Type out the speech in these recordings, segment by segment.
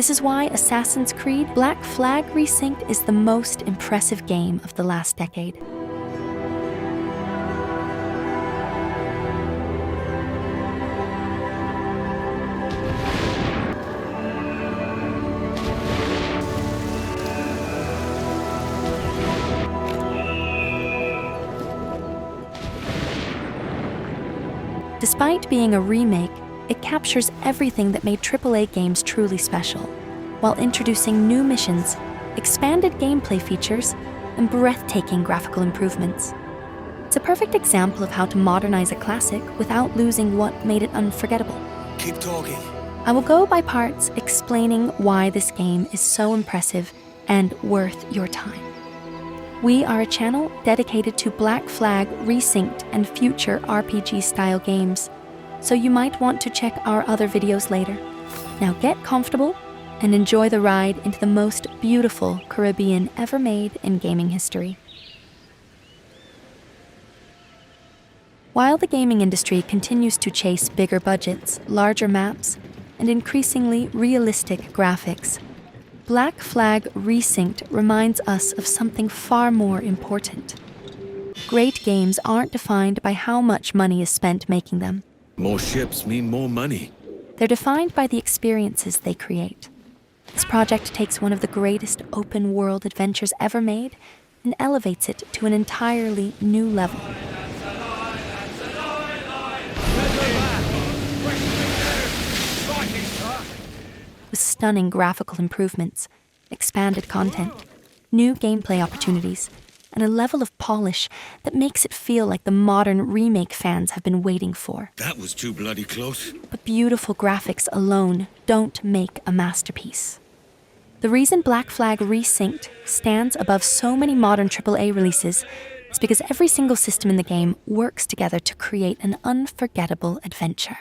This is why Assassin's Creed Black Flag Resynced is the most impressive game of the last decade. Despite being a remake, it captures everything that made AAA games truly special, while introducing new missions, expanded gameplay features, and breathtaking graphical improvements. It's a perfect example of how to modernize a classic without losing what made it unforgettable. Keep talking. I will go by parts explaining why this game is so impressive and worth your time. We are a channel dedicated to Black Flag Resynced and future RPG-style games, so you might want to check our other videos later. Now get comfortable and enjoy the ride into the most beautiful Caribbean ever made in gaming history. While the gaming industry continues to chase bigger budgets, larger maps, and increasingly realistic graphics, Black Flag Resynced reminds us of something far more important. Great games aren't defined by how much money is spent making them. More ships mean more money. They're defined by the experiences they create. This project takes one of the greatest open-world adventures ever made and elevates it to an entirely new level. With stunning graphical improvements, expanded content, new gameplay opportunities, and a level of polish that makes it feel like the modern remake fans have been waiting for. That was too bloody close. But beautiful graphics alone don't make a masterpiece. The reason Black Flag Resynced stands above so many modern AAA releases is because every single system in the game works together to create an unforgettable adventure.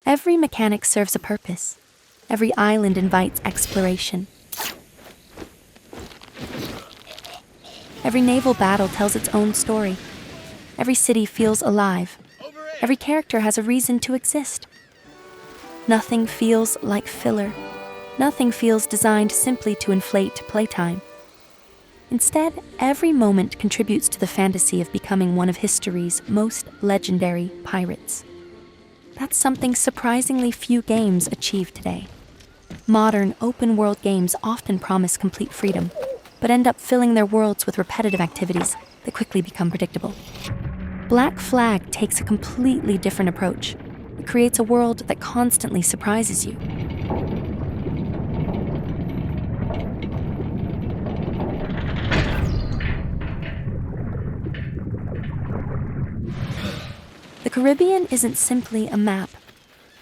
Every mechanic serves a purpose. Every island invites exploration. Every naval battle tells its own story. Every city feels alive. Every character has a reason to exist. Nothing feels like filler. Nothing feels designed simply to inflate playtime. Instead, every moment contributes to the fantasy of becoming one of history's most legendary pirates. That's something surprisingly few games achieve today. Modern, open-world games often promise complete freedom, but end up filling their worlds with repetitive activities that quickly become predictable. Black Flag takes a completely different approach. It creates a world that constantly surprises you. The Caribbean isn't simply a map.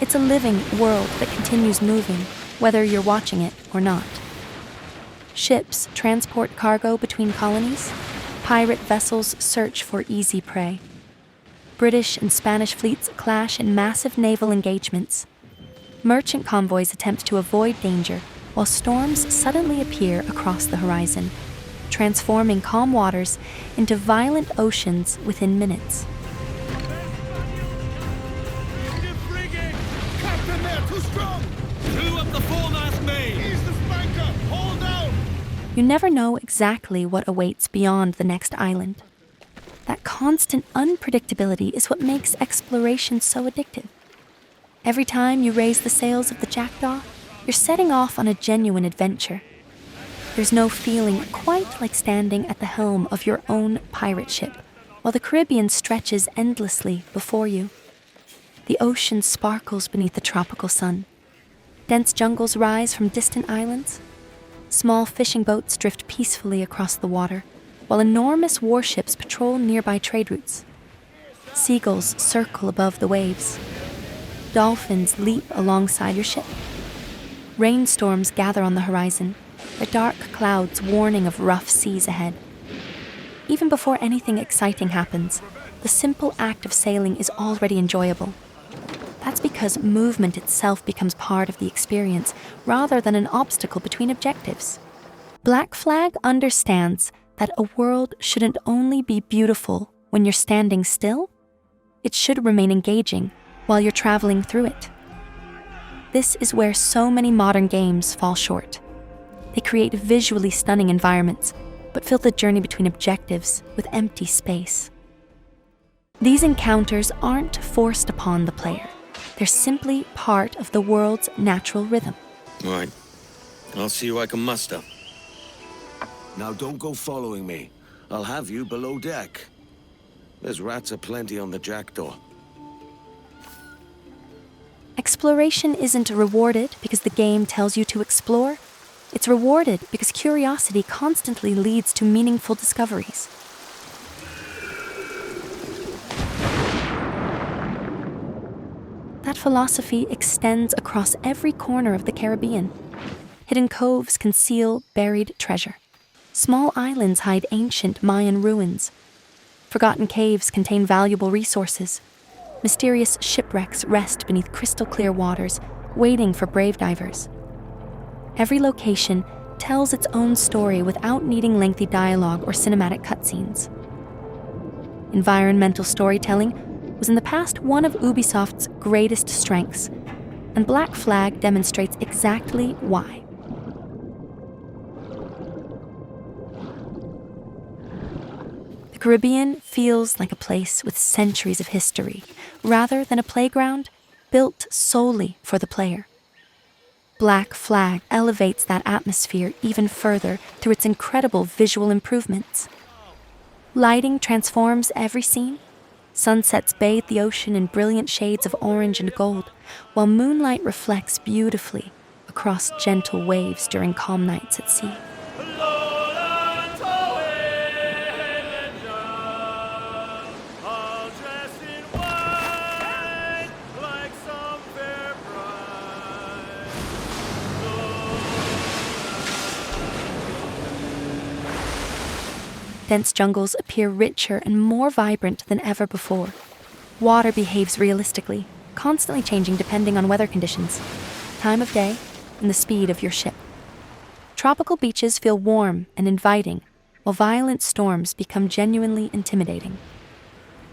It's a living world that continues moving, whether you're watching it or not. Ships transport cargo between colonies. Pirate vessels search for easy prey. British and Spanish fleets clash in massive naval engagements. Merchant convoys attempt to avoid danger, while storms suddenly appear across the horizon, transforming calm waters into violent oceans within minutes. You never know exactly what awaits beyond the next island. That constant unpredictability is what makes exploration so addictive. Every time you raise the sails of the Jackdaw, you're setting off on a genuine adventure. There's no feeling quite like standing at the helm of your own pirate ship, while the Caribbean stretches endlessly before you. The ocean sparkles beneath the tropical sun. Dense jungles rise from distant islands. Small fishing boats drift peacefully across the water, while enormous warships patrol nearby trade routes. Seagulls circle above the waves. Dolphins leap alongside your ship. Rainstorms gather on the horizon, their dark clouds warning of rough seas ahead. Even before anything exciting happens, the simple act of sailing is already enjoyable. That's because movement itself becomes part of the experience rather than an obstacle between objectives. Black Flag understands that a world shouldn't only be beautiful when you're standing still, it should remain engaging while you're traveling through it. This is where so many modern games fall short. They create visually stunning environments, but fill the journey between objectives with empty space. These encounters aren't forced upon the player. They're simply part of the world's natural rhythm. Right. I'll see who I can muster. Now don't go following me. I'll have you below deck. There's rats aplenty on the Jackdaw. Exploration isn't rewarded because the game tells you to explore. It's rewarded because curiosity constantly leads to meaningful discoveries. That philosophy extends across every corner of the Caribbean. Hidden coves conceal buried treasure. Small islands hide ancient Mayan ruins. Forgotten caves contain valuable resources. Mysterious shipwrecks rest beneath crystal-clear waters, waiting for brave divers. Every location tells its own story without needing lengthy dialogue or cinematic cutscenes. Environmental storytelling was in the past one of Ubisoft's greatest strengths, and Black Flag demonstrates exactly why. The Caribbean feels like a place with centuries of history, rather than a playground built solely for the player. Black Flag elevates that atmosphere even further through its incredible visual improvements. Lighting transforms every scene. Sunsets bathe the ocean in brilliant shades of orange and gold, while moonlight reflects beautifully across gentle waves during calm nights at sea. Dense jungles appear richer and more vibrant than ever before. Water behaves realistically, constantly changing depending on weather conditions, time of day, and the speed of your ship. Tropical beaches feel warm and inviting, while violent storms become genuinely intimidating.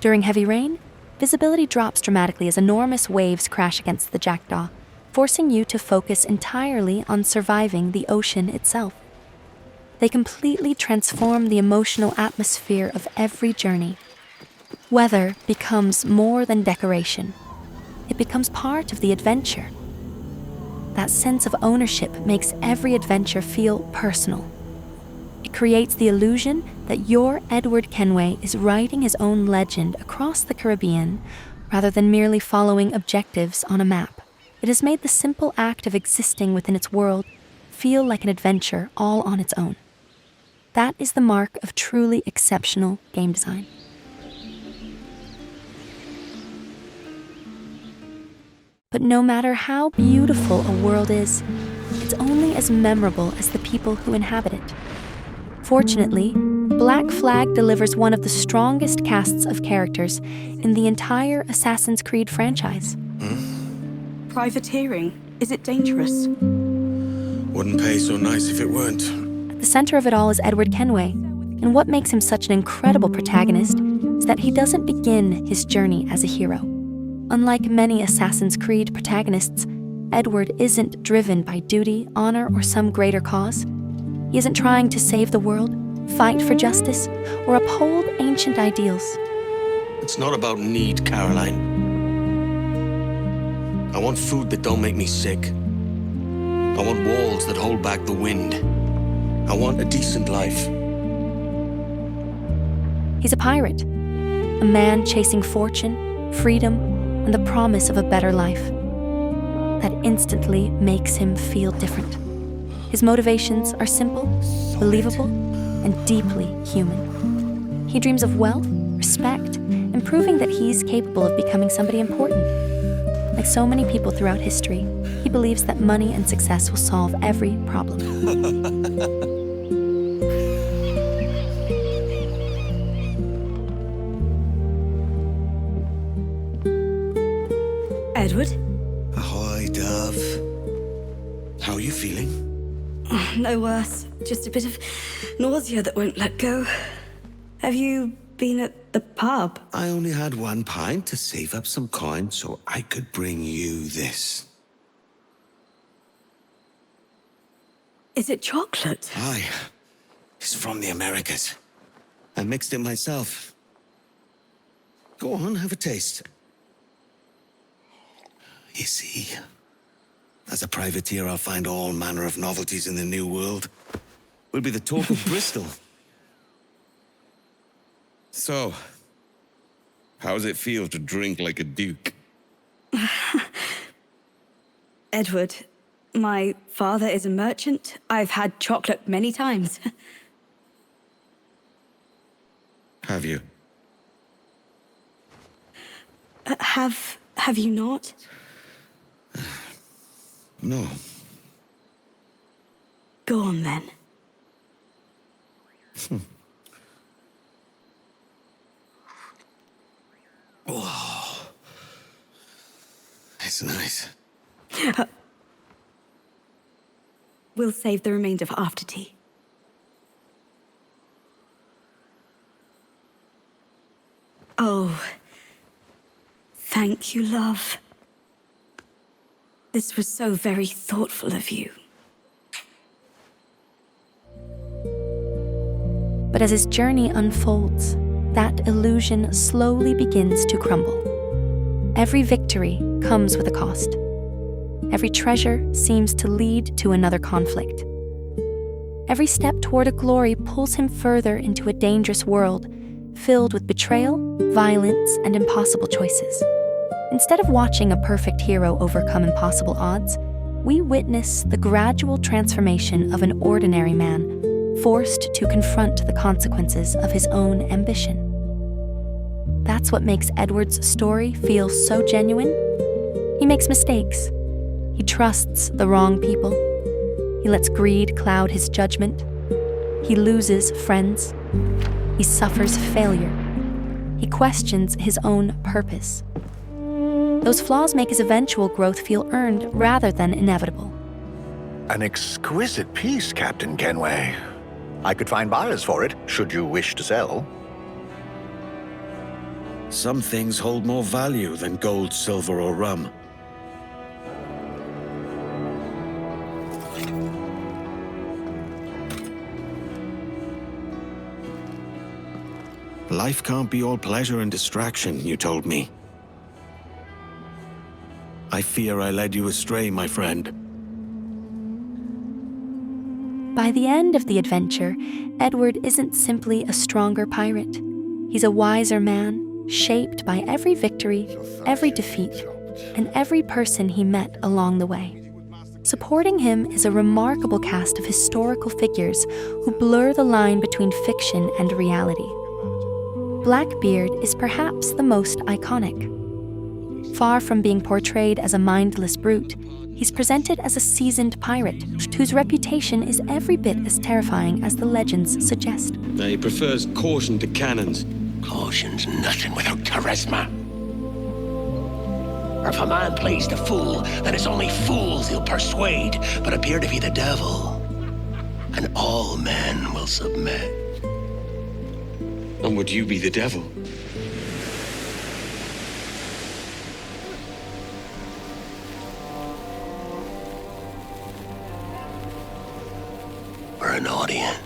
During heavy rain, visibility drops dramatically as enormous waves crash against the Jackdaw, forcing you to focus entirely on surviving the ocean itself. They completely transform the emotional atmosphere of every journey. Weather becomes more than decoration. It becomes part of the adventure. That sense of ownership makes every adventure feel personal. It creates the illusion that your Edward Kenway is writing his own legend across the Caribbean rather than merely following objectives on a map. It has made the simple act of existing within its world feel like an adventure all on its own. That is the mark of truly exceptional game design. But no matter how beautiful a world is, it's only as memorable as the people who inhabit it. Fortunately, Black Flag delivers one of the strongest casts of characters in the entire Assassin's Creed franchise. Privateering, is it dangerous? Wouldn't pay so nice if it weren't. At the center of it all is Edward Kenway, and what makes him such an incredible protagonist is that he doesn't begin his journey as a hero. Unlike many Assassin's Creed protagonists, Edward isn't driven by duty, honor, or some greater cause. He isn't trying to save the world, fight for justice, or uphold ancient ideals. It's not about need, Caroline. I want food that don't make me sick. I want walls that hold back the wind. I want a decent life. He's a pirate, a man chasing fortune, freedom, and the promise of a better life. That instantly makes him feel different. His motivations are simple, believable, and deeply human. He dreams of wealth, respect, and proving that he's capable of becoming somebody important. Like so many people throughout history, he believes that money and success will solve every problem. Edward? Ahoy, Dove. How are you feeling? No worse. Just a bit of nausea that won't let go. Have you been at the pub? I only had one pint to save up some coin so I could bring you this. Is it chocolate? Aye. It's from the Americas. I mixed it myself. Go on, have a taste. You see, as a privateer, I'll find all manner of novelties in the New World. We'll be the talk of Bristol. So, how does it feel to drink like a duke? Edward, my father is a merchant. I've had chocolate many times. Have you? Have you not? No. Go on then. Oh. It's nice. We'll save the remainder for after tea. Oh, thank you, love. This was so very thoughtful of you. But as his journey unfolds, that illusion slowly begins to crumble. Every victory comes with a cost. Every treasure seems to lead to another conflict. Every step toward a glory pulls him further into a dangerous world, filled with betrayal, violence, and impossible choices. Instead of watching a perfect hero overcome impossible odds, we witness the gradual transformation of an ordinary man, forced to confront the consequences of his own ambition. That's what makes Edward's story feel so genuine. He makes mistakes. He trusts the wrong people. He lets greed cloud his judgment. He loses friends. He suffers failure. He questions his own purpose. Those flaws make his eventual growth feel earned rather than inevitable. An exquisite piece, Captain Kenway. I could find buyers for it, should you wish to sell. Some things hold more value than gold, silver, or rum. Life can't be all pleasure and distraction, you told me. I fear I led you astray, my friend. By the end of the adventure, Edward isn't simply a stronger pirate. He's a wiser man, shaped by every victory, every defeat, and every person he met along the way. Supporting him is a remarkable cast of historical figures who blur the line between fiction and reality. Blackbeard is perhaps the most iconic. Far from being portrayed as a mindless brute, he's presented as a seasoned pirate whose reputation is every bit as terrifying as the legends suggest. He prefers caution to cannons. Caution's nothing without charisma. Or if a man plays the fool, then it's only fools he'll persuade, but appear to be the devil. And all men will submit. And would you be the devil? Or an audience.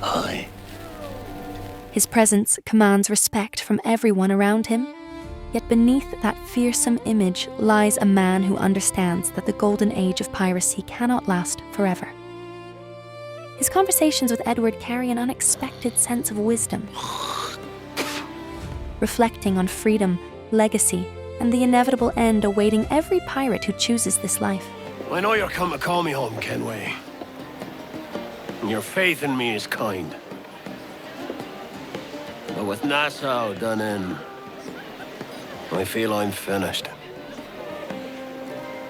Aye. His presence commands respect from everyone around him, yet beneath that fearsome image lies a man who understands that the golden age of piracy cannot last forever. His conversations with Edward carry an unexpected sense of wisdom, reflecting on freedom, legacy, and the inevitable end awaiting every pirate who chooses this life. I know you're come to call me home, Kenway. And your faith in me is kind. But with Nassau done in, I feel I'm finished.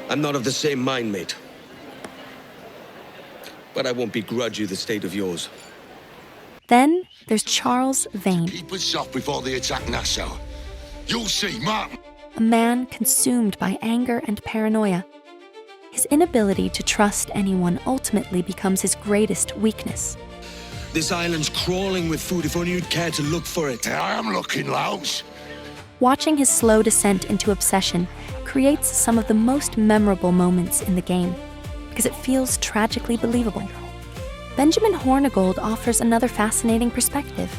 I'm not of the same mind, mate. But I won't begrudge you the state of yours. Then there's Charles Vane, Keep us soft before they attack Nassau. You'll see, Mark. a man consumed by anger and paranoia. His inability to trust anyone ultimately becomes his greatest weakness. This island's crawling with food if only you'd care to look for it. I am looking, Lounge. Watching his slow descent into obsession creates some of the most memorable moments in the game. because it feels tragically believable. Benjamin Hornigold offers another fascinating perspective.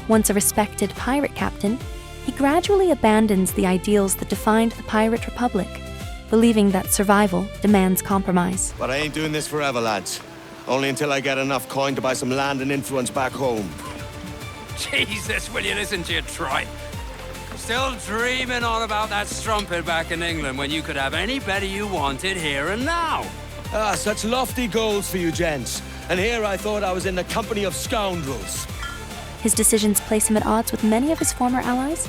Once a respected pirate captain, he gradually abandons the ideals that defined the Pirate Republic, believing that survival demands compromise. But I ain't doing this forever, lads. Only until I get enough coin to buy some land and influence back home. Jesus, will you listen to your tripe? Still dreaming on about that strumpet back in England when you could have any better you wanted here and now. Ah, such lofty goals for you gents. And here I thought I was in the company of scoundrels. His decisions place him at odds with many of his former allies,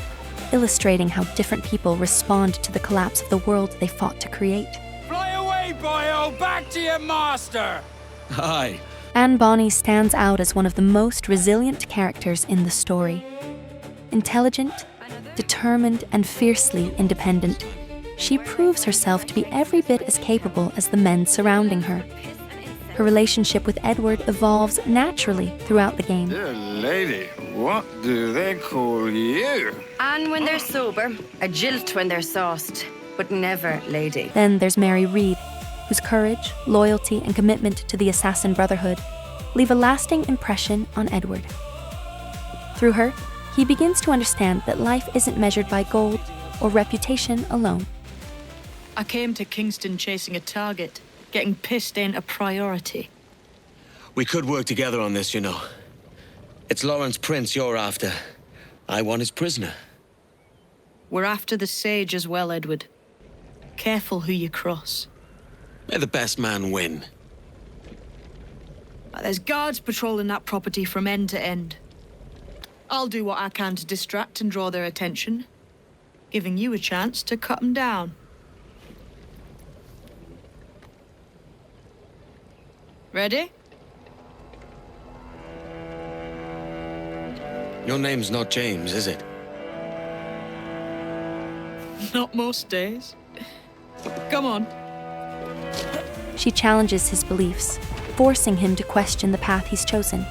illustrating how different people respond to the collapse of the world they fought to create. Fly away, boyo! Back to your master! Aye. And Bonny stands out as one of the most resilient characters in the story. Intelligent, determined, and fiercely independent, she proves herself to be every bit as capable as the men surrounding her. Her relationship with Edward evolves naturally throughout the game. Dear lady, what do they call you? And when they're sober, a jilt when they're sauced, but never lady. Then there's Mary Read, whose courage, loyalty, and commitment to the Assassin Brotherhood leave a lasting impression on Edward. Through her, he begins to understand that life isn't measured by gold or reputation alone. I came to Kingston chasing a target. Getting pissed ain't a priority. We could work together on this, you know. It's Lawrence Prince you're after. I want his prisoner. We're after the Sage as well, Edward. Careful who you cross. May the best man win. There's guards patrolling that property from end to end. I'll do what I can to distract and draw their attention, giving you a chance to cut them down. Ready? Your name's not James, is it? Not most days. Come on. She challenges his beliefs, forcing him to question the path he's chosen.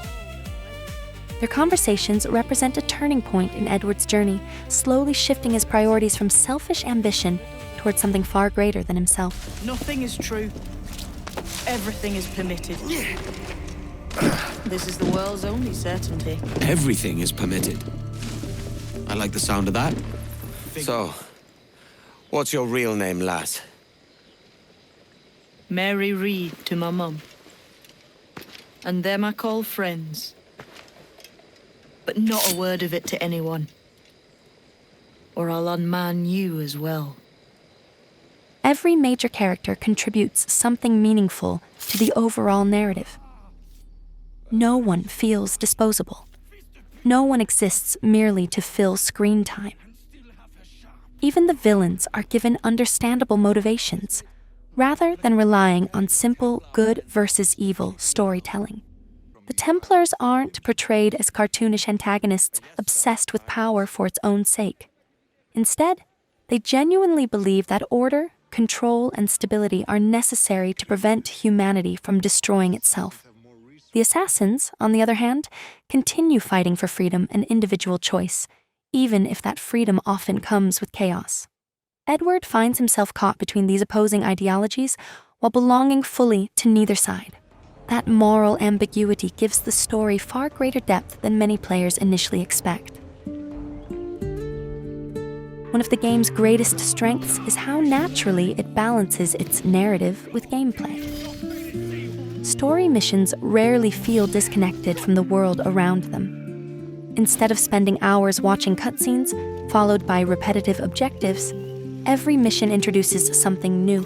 Their conversations represent a turning point in Edward's journey, slowly shifting his priorities from selfish ambition towards something far greater than himself. Nothing is true. Everything is permitted. This is the world's only certainty. Everything is permitted. I like the sound of that. So, what's your real name, lass? Mary Read to my mum. And them I call friends. But not a word of it to anyone. Or I'll unman you as well. Every major character contributes something meaningful to the overall narrative. No one feels disposable. No one exists merely to fill screen time. Even the villains are given understandable motivations, rather than relying on simple good versus evil storytelling. The Templars aren't portrayed as cartoonish antagonists obsessed with power for its own sake. Instead, they genuinely believe that order, control, and stability are necessary to prevent humanity from destroying itself. The Assassins, on the other hand, continue fighting for freedom and individual choice, even if that freedom often comes with chaos. Edward finds himself caught between these opposing ideologies while belonging fully to neither side. That moral ambiguity gives the story far greater depth than many players initially expect. One of the game's greatest strengths is how naturally it balances its narrative with gameplay. Story missions rarely feel disconnected from the world around them. Instead of spending hours watching cutscenes, followed by repetitive objectives, every mission introduces something new.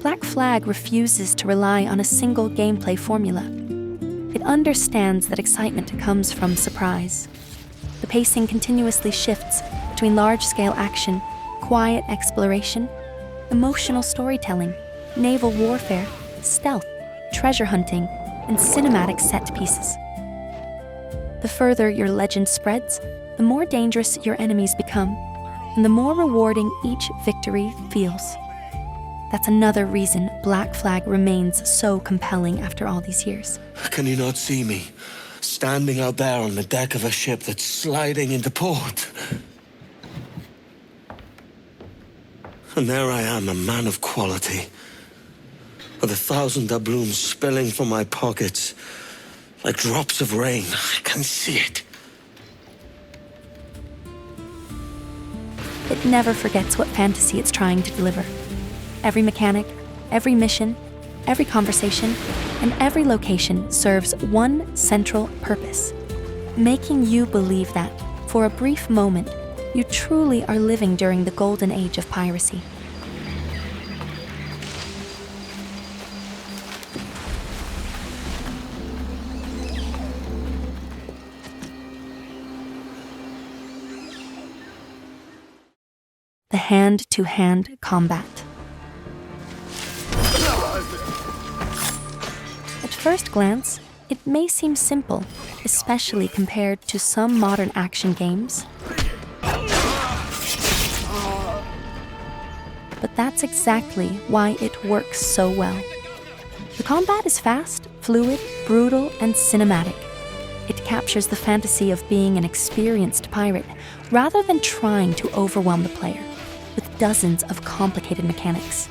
Black Flag refuses to rely on a single gameplay formula. It understands that excitement comes from surprise. The pacing continuously shifts between large-scale action, quiet exploration, emotional storytelling, naval warfare, stealth, treasure hunting, and cinematic set pieces. The further your legend spreads, the more dangerous your enemies become, and the more rewarding each victory feels. That's another reason Black Flag remains so compelling after all these years. Can you not see me? Standing out there on the deck of a ship that's sliding into port. And there I am, a man of quality. Or the thousand doubloons spilling from my pockets like drops of rain. I can see it. It never forgets what fantasy it's trying to deliver. Every mechanic, every mission, every conversation, and every location serves one central purpose: making you believe that, for a brief moment, you truly are living during the golden age of piracy. The hand-to-hand combat. At first glance, it may seem simple, especially compared to some modern action games. But that's exactly why it works so well. The combat is fast, fluid, brutal, and cinematic. It captures the fantasy of being an experienced pirate rather than trying to overwhelm the player with dozens of complicated mechanics.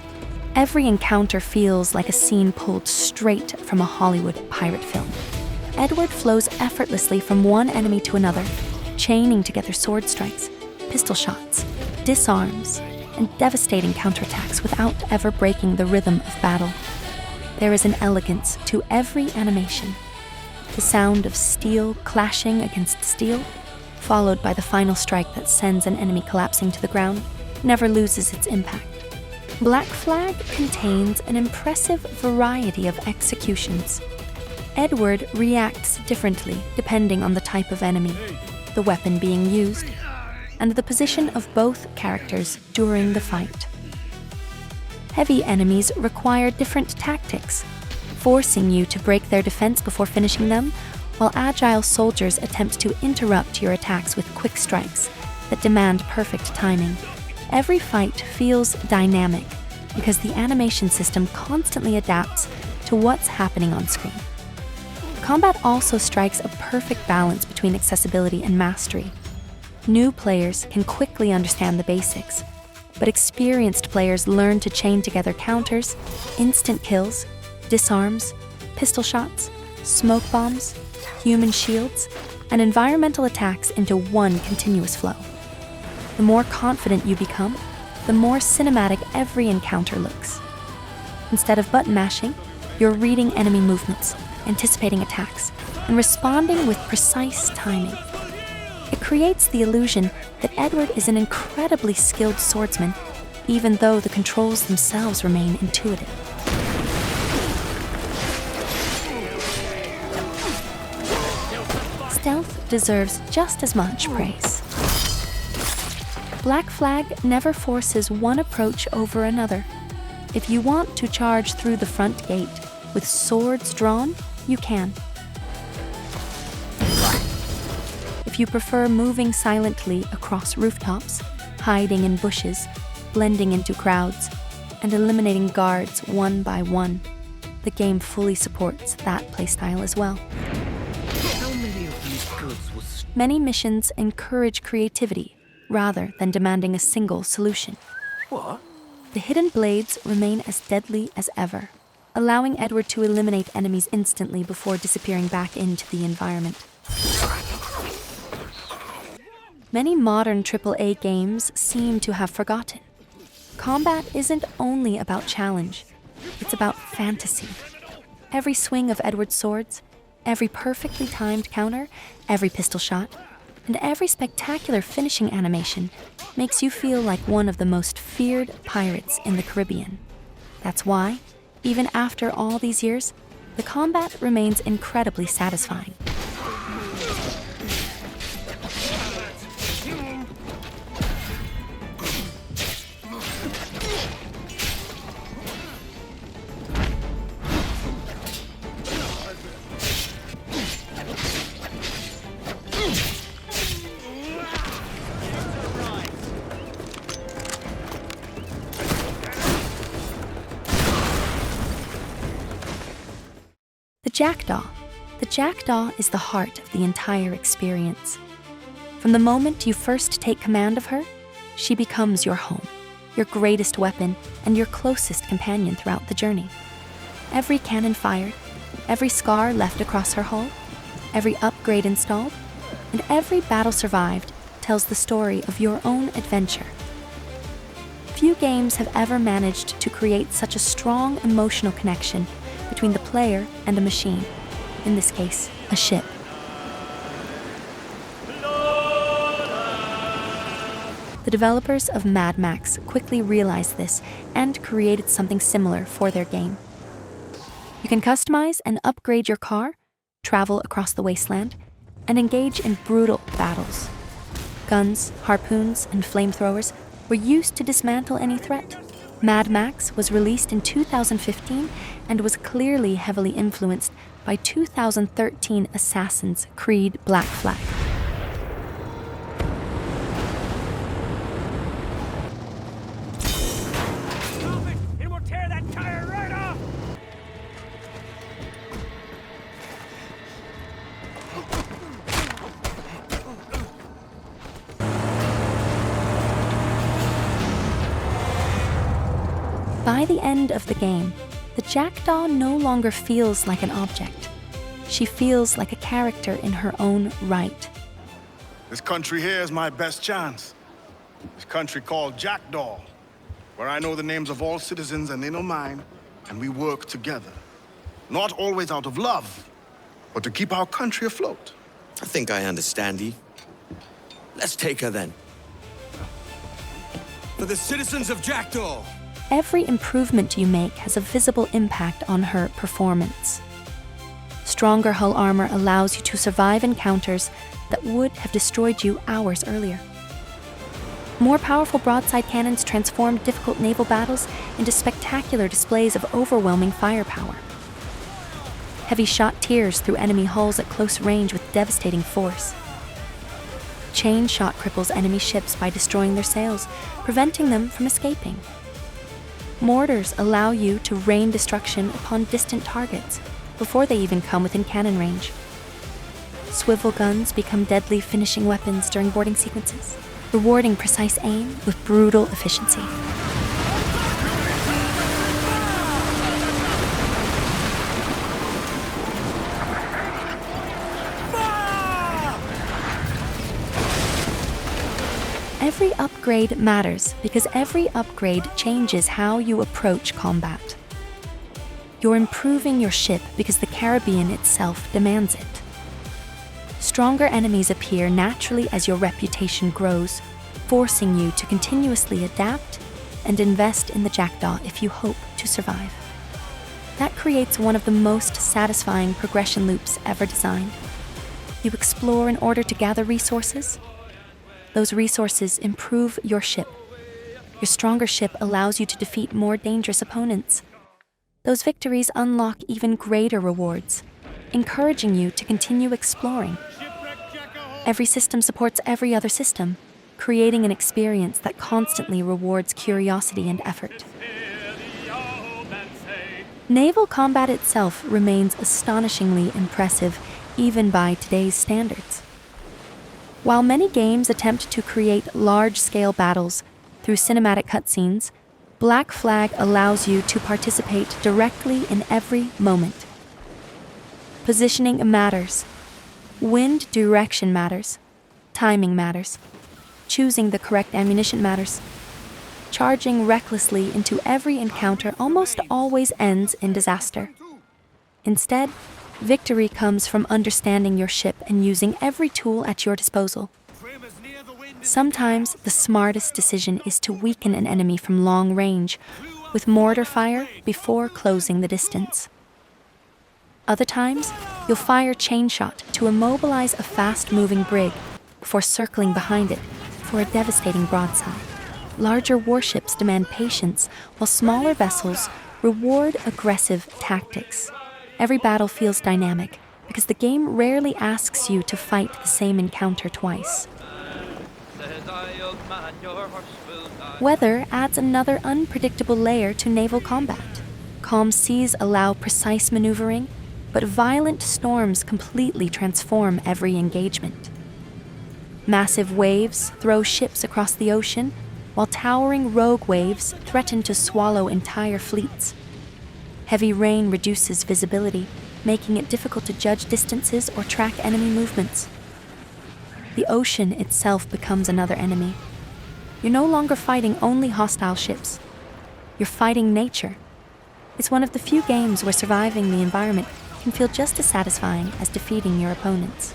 Every encounter feels like a scene pulled straight from a Hollywood pirate film. Edward flows effortlessly from one enemy to another, chaining together sword strikes, pistol shots, disarms, and devastating counterattacks without ever breaking the rhythm of battle. There is an elegance to every animation. The sound of steel clashing against steel, followed by the final strike that sends an enemy collapsing to the ground, never loses its impact. Black Flag contains an impressive variety of executions. Edward reacts differently depending on the type of enemy, the weapon being used, and the position of both characters during the fight. Heavy enemies require different tactics, forcing you to break their defense before finishing them, while agile soldiers attempt to interrupt your attacks with quick strikes that demand perfect timing. Every fight feels dynamic because the animation system constantly adapts to what's happening on screen. Combat also strikes a perfect balance between accessibility and mastery. New players can quickly understand the basics, but experienced players learn to chain together counters, instant kills, disarms, pistol shots, smoke bombs, human shields, and environmental attacks into one continuous flow. The more confident you become, the more cinematic every encounter looks. Instead of button mashing, you're reading enemy movements, anticipating attacks, and responding with precise timing. It creates the illusion that Edward is an incredibly skilled swordsman, even though the controls themselves remain intuitive. Stealth deserves just as much praise. Black Flag never forces one approach over another. If you want to charge through the front gate with swords drawn, you can. If you prefer moving silently across rooftops, hiding in bushes, blending into crowds, and eliminating guards one by one, the game fully supports that playstyle as well. Many missions encourage creativity rather than demanding a single solution. What? The hidden blades remain as deadly as ever, allowing Edward to eliminate enemies instantly before disappearing back into the environment. Many modern AAA games seem to have forgotten. Combat isn't only about challenge, it's about fantasy. Every swing of Edward's swords, every perfectly timed counter, every pistol shot, and every spectacular finishing animation makes you feel like one of the most feared pirates in the Caribbean. That's why, even after all these years, the combat remains incredibly satisfying. The Jackdaw is the heart of the entire experience. From the moment you first take command of her, she becomes your home, your greatest weapon, and your closest companion throughout the journey. Every cannon fired, every scar left across her hull, every upgrade installed, and every battle survived tells the story of your own adventure. Few games have ever managed to create such a strong emotional connection between the player and a machine, in this case, a ship. The developers of Mad Max quickly realized this and created something similar for their game. You can customize and upgrade your car, travel across the wasteland, and engage in brutal battles. Guns, harpoons, and flamethrowers were used to dismantle any threat. Mad Max was released in 2015 and was clearly heavily influenced by 2013 Assassin's Creed Black Flag. By the end of the game, the Jackdaw no longer feels like an object. She feels like a character in her own right. This country here is my best chance. This country called Jackdaw, where I know the names of all citizens and they know mine, and we work together. Not always out of love, but to keep our country afloat. I think I understand you. Let's take her then. For the citizens of Jackdaw! Every improvement you make has a visible impact on her performance. Stronger hull armor allows you to survive encounters that would have destroyed you hours earlier. More powerful broadside cannons transform difficult naval battles into spectacular displays of overwhelming firepower. Heavy shot tears through enemy hulls at close range with devastating force. Chain shot cripples enemy ships by destroying their sails, preventing them from escaping. Mortars allow you to rain destruction upon distant targets before they even come within cannon range. Swivel guns become deadly finishing weapons during boarding sequences, rewarding precise aim with brutal efficiency. Every upgrade matters because every upgrade changes how you approach combat. You're improving your ship because the Caribbean itself demands it. Stronger enemies appear naturally as your reputation grows, forcing you to continuously adapt and invest in the Jackdaw if you hope to survive. That creates one of the most satisfying progression loops ever designed. You explore in order to gather resources. Those resources improve your ship. Your stronger ship allows you to defeat more dangerous opponents. Those victories unlock even greater rewards, encouraging you to continue exploring. Every system supports every other system, creating an experience that constantly rewards curiosity and effort. Naval combat itself remains astonishingly impressive, even by today's standards. While many games attempt to create large-scale battles through cinematic cutscenes, Black Flag allows you to participate directly in every moment. Positioning matters. Wind direction matters. Timing matters. Choosing the correct ammunition matters. Charging recklessly into every encounter almost always ends in disaster. Instead, victory comes from understanding your ship and using every tool at your disposal. Sometimes the smartest decision is to weaken an enemy from long range with mortar fire before closing the distance. Other times, you'll fire chain shot to immobilize a fast-moving brig before circling behind it for a devastating broadside. Larger warships demand patience, while smaller vessels reward aggressive tactics. Every battle feels dynamic because the game rarely asks you to fight the same encounter twice. Weather adds another unpredictable layer to naval combat. Calm seas allow precise maneuvering, but violent storms completely transform every engagement. Massive waves throw ships across the ocean, while towering rogue waves threaten to swallow entire fleets. Heavy rain reduces visibility, making it difficult to judge distances or track enemy movements. The ocean itself becomes another enemy. You're no longer fighting only hostile ships. You're fighting nature. It's one of the few games where surviving the environment can feel just as satisfying as defeating your opponents.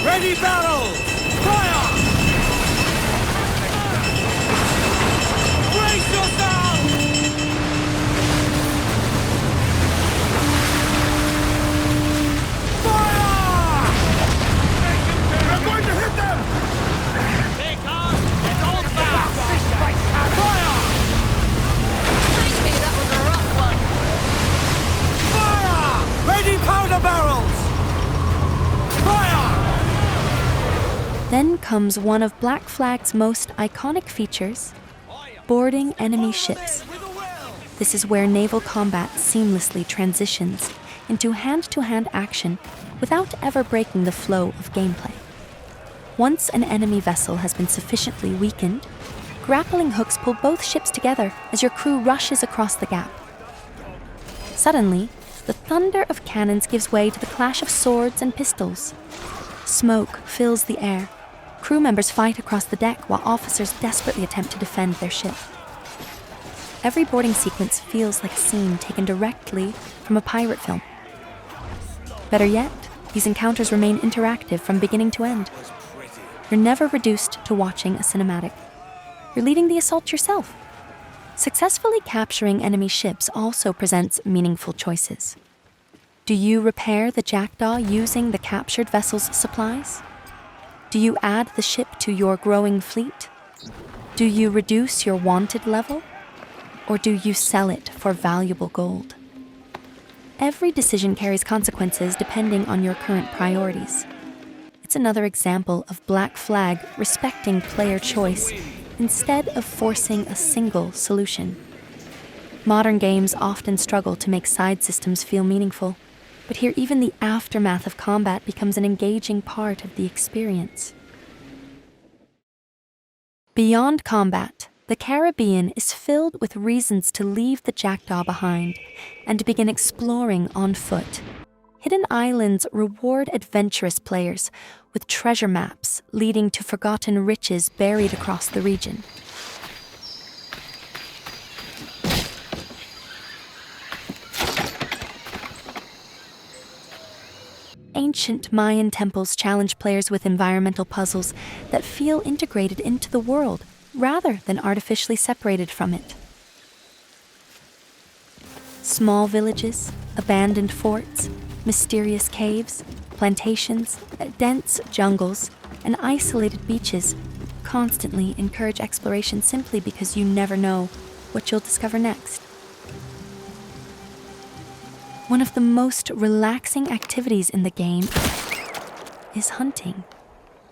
Ready battle! Fire! Brace yourself! Fire! We're going to hit them! Take on! It's all fast! Fire! That was a rough one. Fire! Ready powder barrels! Fire! Then comes one of Black Flag's most iconic features, boarding enemy ships. This is where naval combat seamlessly transitions into hand-to-hand action without ever breaking the flow of gameplay. Once an enemy vessel has been sufficiently weakened, grappling hooks pull both ships together as your crew rushes across the gap. Suddenly, the thunder of cannons gives way to the clash of swords and pistols. Smoke fills the air. Crew members fight across the deck while officers desperately attempt to defend their ship. Every boarding sequence feels like a scene taken directly from a pirate film. Better yet, these encounters remain interactive from beginning to end. You're never reduced to watching a cinematic. You're leading the assault yourself. Successfully capturing enemy ships also presents meaningful choices. Do you repair the Jackdaw using the captured vessel's supplies? Do you add the ship to your growing fleet? Do you reduce your wanted level? Or do you sell it for valuable gold? Every decision carries consequences depending on your current priorities. It's another example of Black Flag respecting player choice instead of forcing a single solution. Modern games often struggle to make side systems feel meaningful, but here even the aftermath of combat becomes an engaging part of the experience. Beyond combat, the Caribbean is filled with reasons to leave the Jackdaw behind and begin exploring on foot. Hidden islands reward adventurous players with treasure maps leading to forgotten riches buried across the region. Ancient Mayan temples challenge players with environmental puzzles that feel integrated into the world rather than artificially separated from it. Small villages, abandoned forts, mysterious caves, plantations, dense jungles, and isolated beaches constantly encourage exploration simply because you never know what you'll discover next. One of the most relaxing activities in the game is hunting.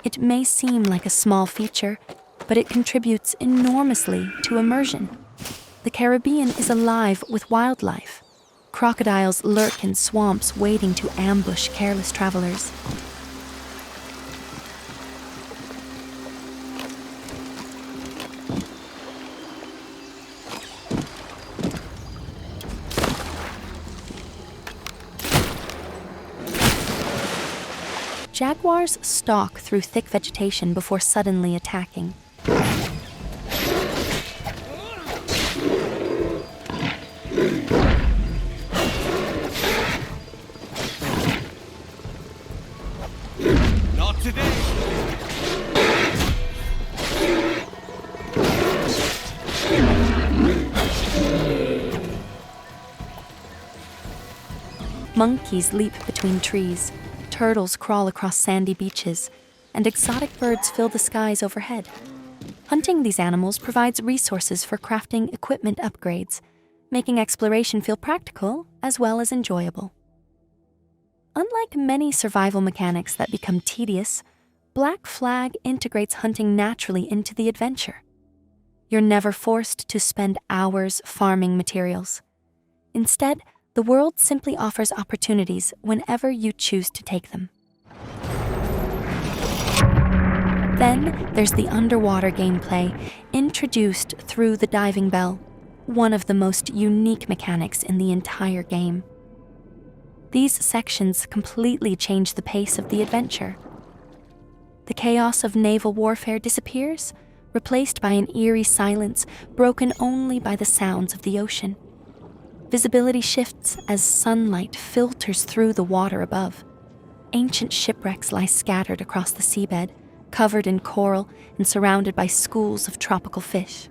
It may seem like a small feature, but it contributes enormously to immersion. The Caribbean is alive with wildlife. Crocodiles lurk in swamps waiting to ambush careless travelers. Jaguars stalk through thick vegetation before suddenly attacking. Not today! Monkeys leap between trees. Turtles crawl across sandy beaches, and exotic birds fill the skies overhead. Hunting these animals provides resources for crafting equipment upgrades, making exploration feel practical as well as enjoyable. Unlike many survival mechanics that become tedious, Black Flag integrates hunting naturally into the adventure. You're never forced to spend hours farming materials. Instead, the world simply offers opportunities whenever you choose to take them. Then there's the underwater gameplay, introduced through the diving bell, one of the most unique mechanics in the entire game. These sections completely change the pace of the adventure. The chaos of naval warfare disappears, replaced by an eerie silence broken only by the sounds of the ocean. Visibility shifts as sunlight filters through the water above. Ancient shipwrecks lie scattered across the seabed, covered in coral and surrounded by schools of tropical fish.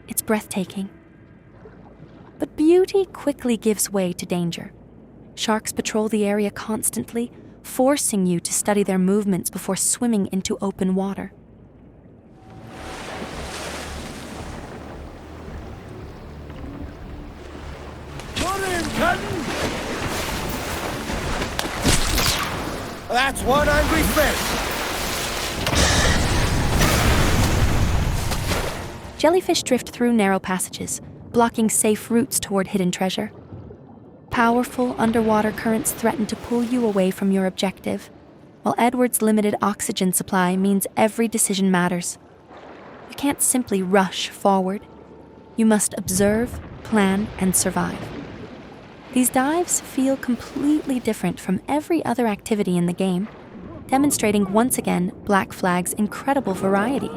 It's breathtaking. But beauty quickly gives way to danger. Sharks patrol the area constantly, forcing you to study their movements before swimming into open water. That's one angry fish! Jellyfish drift through narrow passages, blocking safe routes toward hidden treasure. Powerful underwater currents threaten to pull you away from your objective, while Edward's limited oxygen supply means every decision matters. You can't simply rush forward. You must observe, plan, and survive. These dives feel completely different from every other activity in the game, demonstrating once again Black Flag's incredible variety.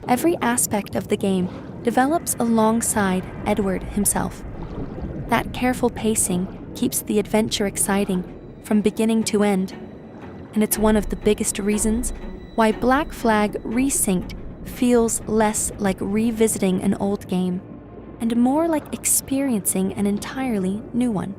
Every aspect of the game develops alongside Edward himself. That careful pacing keeps the adventure exciting from beginning to end, and it's one of the biggest reasons why Black Flag Resynced feels less like revisiting an old game and more like experiencing an entirely new one.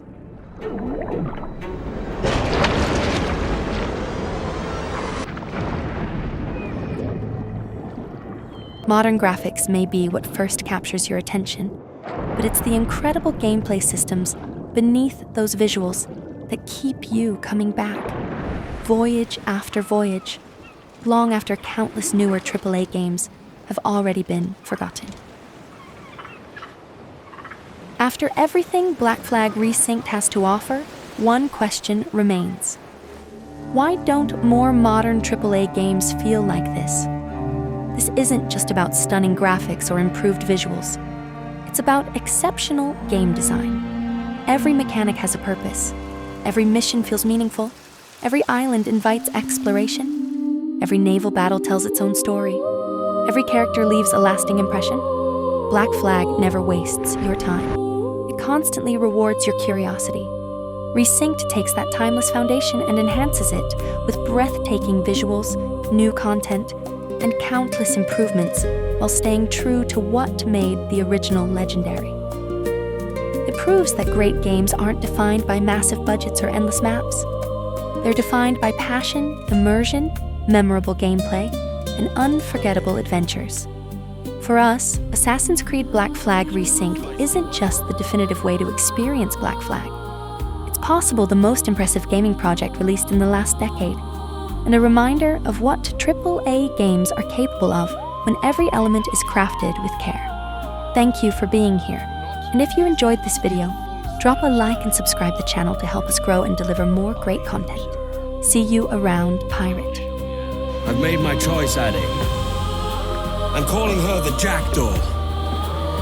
Modern graphics may be what first captures your attention, but it's the incredible gameplay systems beneath those visuals that keep you coming back, voyage after voyage, long after countless newer AAA games have already been forgotten. After everything Black Flag Resynced has to offer, one question remains. Why don't more modern AAA games feel like this? This isn't just about stunning graphics or improved visuals. It's about exceptional game design. Every mechanic has a purpose. Every mission feels meaningful. Every island invites exploration. Every naval battle tells its own story. Every character leaves a lasting impression. Black Flag never wastes your time. It constantly rewards your curiosity. Resynced takes that timeless foundation and enhances it with breathtaking visuals, new content, and countless improvements while staying true to what made the original legendary. It proves that great games aren't defined by massive budgets or endless maps. They're defined by passion, immersion, memorable gameplay, and unforgettable adventures. For us, Assassin's Creed Black Flag Resynced isn't just the definitive way to experience Black Flag. It's possible the most impressive gaming project released in the last decade, and a reminder of what AAA games are capable of when every element is crafted with care. Thank you for being here, and if you enjoyed this video, drop a like and subscribe the channel to help us grow and deliver more great content. See you around, Pirate. I've made my choice, Addy. I'm calling her the Jackdaw,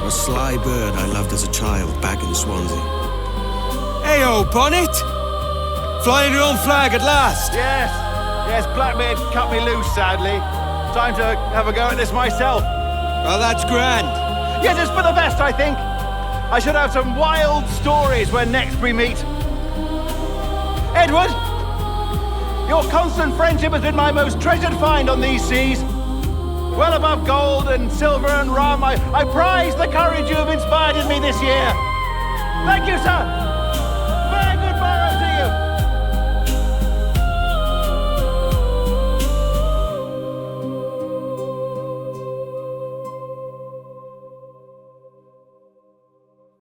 a sly bird I loved as a child back in Swansea. Hey-o, Bonnet! Flying your own flag at last! Yes, Blackbeard cut me loose, sadly. Time to have a go at this myself. Oh, that's grand. Yes, it's for the best, I think. I should have some wild stories when next we meet. Edward, your constant friendship has been my most treasured find on these seas. Well above gold and silver and rum, I prize the courage you have inspired in me this year. Thank you, sir.